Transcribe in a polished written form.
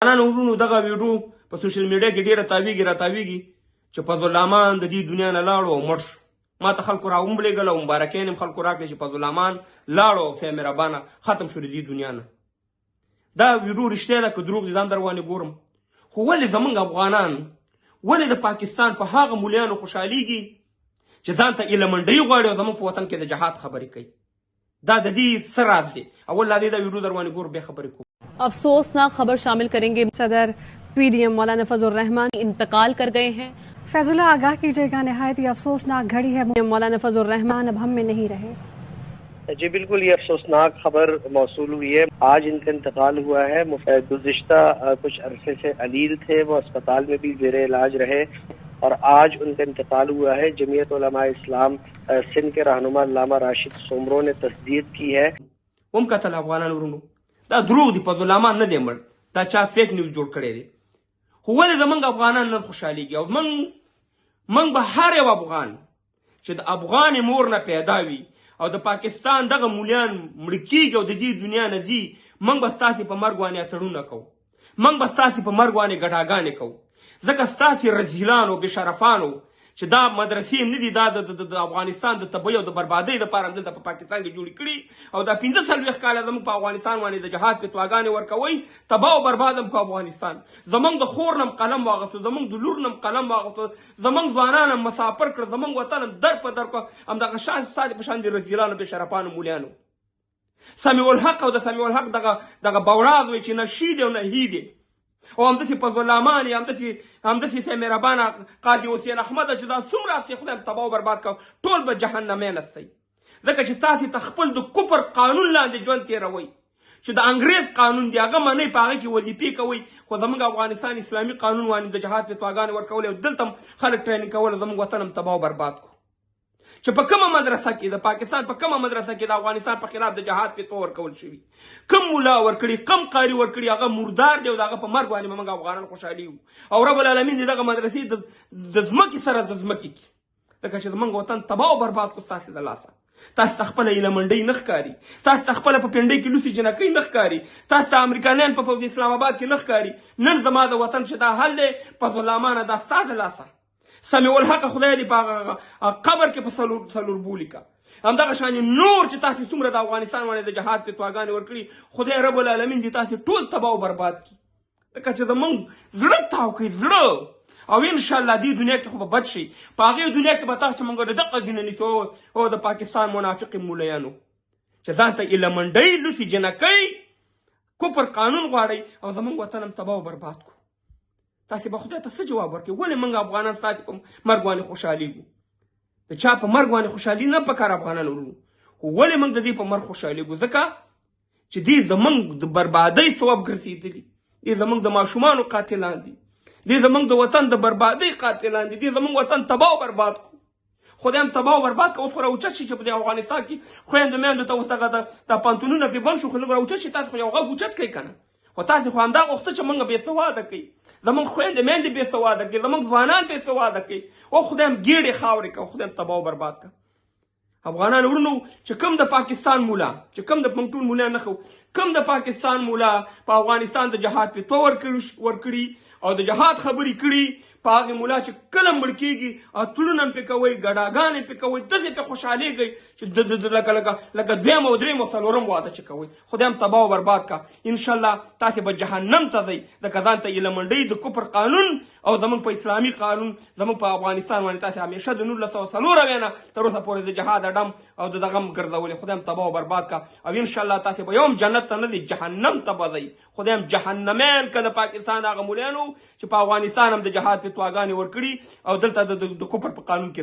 افغانانو ورونو دغه ویډیو په سوشل میډیا کې ډیره تاویږي چې فضل الرحمن د دې دنیا نه لاړو او مړ شو. ما ته خلکو راومبلېږل او مبارکۍ هم خلکو راکړې چې فضل الرحمن لاړو او خدای مهربانه ختم شو د دې دنیا نه. دا ویډیو رښتیا ده که دروغ دي دا هم در باندې ګورم. خو ولې زموږ افغانان ولې د پاکستان په هغه مولیانو خوشحالیږي چې ځان ته ایلمنډۍ غواړي او زموږ په وطن کې د جهاد خبرې کوي؟ دا د دې څه راز دی؟ اول لا دې دا ویډیو در باندې ګورو بیا خبرې کوو. अफसोसनाक खबर शामिल करेंगे। सदर पीडीएम मौलाना फजल रहमान इंतकाल कर गए हैं। फैजुल्ला आगाह कीजिएगा, नहायत ही अफसोसनाक घड़ी है। मौलाना फजल रहमान अब हम में नहीं रहे। जी बिल्कुल, ये अफसोसनाक खबर मौसूल हुई है। आज इनका इंतकाल हुआ है। गुज़िश्ता कुछ अरसे से अलील थे, वो अस्पताल में भी ज़ेरे इलाज रहे और आज उनका इंतकाल हुआ है। जमीयत उलमा इस्लाम सिंध के रहनुमा अल्लामा राशिद सोमरो ने तस्दीक की है। دا دروغ دی، فضل الرحمن نه دی مړ، دا چا فیک نیوز جوړ کړی دی. خو ولې زموږ افغانان نن خوشحالیږي؟ او موږ به هر یو افغان چې د افغان مور نه پیدا وي او د پاکستان دغه مولیان مړه کېږي او د دې دنیا نه ځي، موږ به ستاسې په مرګ باندې اتړونه کوو، موږ به ستاسې په مرګ باندې ګډاګانې کوو، ځکه ستاسې رزیلانو بېشرفانو چې دا مدرسې هم نه دي، دا د افغانستان د تباهۍ او د بربادۍ دپاره همدلته په پاکستان کې جوړې کړي او دا 45 کاله زموږ په افغانستان باندې د جهاد فتواګانې ورکوئ، تباه او برباد هم کو افغانستان. زموږ د خور نه هم قلم واغوستو، زموږ د لور نه هم قلم واغوستو، زموږ ځوانان هم مسافر کړه، زموږ وطن هم در په در کړه همدغه ستاسې په شان د رزیلانو بېشرفانو مولیانو. سمیع الحق او د سمیع الحق دغه بوراز وایي چې نه شي دی او نه هی دی. او همداسې فضل الرحمن یا همداسې خدای مهربانه قاضي حسین احمد چې دا څومره هستې خدای تباه او برباد کړه، ټول به جهنمیان هستئ. ځکه چې تاسې ته خپل د کفر قانون لاندې ژوند تېروئ چې د انګریز قانون دی هغه منئ، په هغه کې وظیفې کوئ. خو زموږ افغانستان اسلامي قانون باندې د جهاد فتواګانې ورکولې او دلته هم خلک ټرېننګ کول، زموږ وطن هم تباه او برباد کړو. چې په کومه مدرسه کې د پاکستان په کومه مدرسه کې د افغانستان په خلاف د جهاد فتوا ورکول شوي، کم ملا ورکړي، کم قاري ورکړي، هغه مردار دی او د هغه په مرګ باندې موږ افغانان خوشحالي یو. او رب العالمین د دغه مدرسې د ځمکې سره د ځمکې کې، ځکه چې زموږ وطن تباه او برباد کړو ستاسې د لاسه. تاسو ته خپله ایلمنډۍ نه ښکاري، تاسو ته خپله په پنډۍ کې لوسې جنکۍ نه ښکاري، تاسو ته امریکایان په اسلام آباد کې نه ښکاري. نن زما د وطن چې دا حل دی، فضل الرحمن دا ستا د لاسه. سمیع الحق خدای دې په قبر کې په څلور بولي کا. همدغه شانې نور چې تاسې څومره د افغانستان باندې د جهاد فتواګانې ورکړي، خدای رب العالمین دې تاسې ټول تباه او برباد کړي. ځکه چې زموږ زړه تاو کوي، زړه. او انشاءالله دې دنیا کې خو به بد شي، په هغې دنیا کې به تاسو موږ د دغه ځینې نیسو او د پاکستان منافقې مولیانو چې ځان ته ایلمنډۍ لوسي جنکۍ کفر قانون غواړئ او زموږ وطن هم تباه او برباد کړو. تاسې به خدای ته څه جواب ورکړئ؟ ولې موږ افغانان ستاسې په مرګ باندې خوشحالېږو؟ د چا په مرګ باندې خوشحالي نه پکار افغانان ورو، خو ولې موږ د دې په مرګ خوشحالېږو؟ ځکه چې دې زموږ د بربادۍ سبب ګرځېدلي، دې زموږ د ماشومانو قاتلان دي، دې زموږ د وطن د بربادۍ قاتلان دي، دې زموږ وطن تباه او برباد کړو. خدای هم تباه او برباد کړو. اوس خو راوچت شي چې په دې افغانستان کې خویندو میندو ته اوس دغه دا پانتونونه پرې بند شو، خو لږ راوچت شي. تاسو خو یو غږ اوچت کوئ که نه؟ خو تاسې خو همدا غوښته چې موږ بېسواده کوي، زموږ خویندې میندې بېسواده کوي، زموږ ځوانان بېسواده کوي. او خدای هم ګېډې خاورې کوي، خدای هم تباه او برباد کړه. افغانان وروڼو چې کوم د پاکستان مولا، چې کوم د پنټون مولا نه خو کوم د پاکستان مولا په افغانستان د جهاد فتوا ورکړي او د جهاد خبرې کړي، په هغې مولا چې کله مړ کېږي اتړونه هم پرې کوئ، ګډاګانې پرې کوئ، داسې پرې خوشحالېږئ چې لکه دویم او دریم او څلورم واده چې کوئ. خدای هم تباه او برباد کړه. انشاءالله تاسې به جهنم ته ځئ. ځکه ځان ته ایلمنډۍ د کفر قانون او زموږ په اسلامي قانون زموږ په افغانستان باندې تاسې همیشه د 1904 نه تر اوسه پورې د جهاد اډم او د دغه هم ګرځولې. خدای هم تباه او برباد کړه. او انشاءالله تاسې به یو هم جنت ته نه ځئ، جهنم ته به ځئ. خدای هم جهنمیان که د پاکستان هغه مولیانو چې په افغانستان هم د جهاد فتواګانې ورکړي او دلته د کفر په قانون کې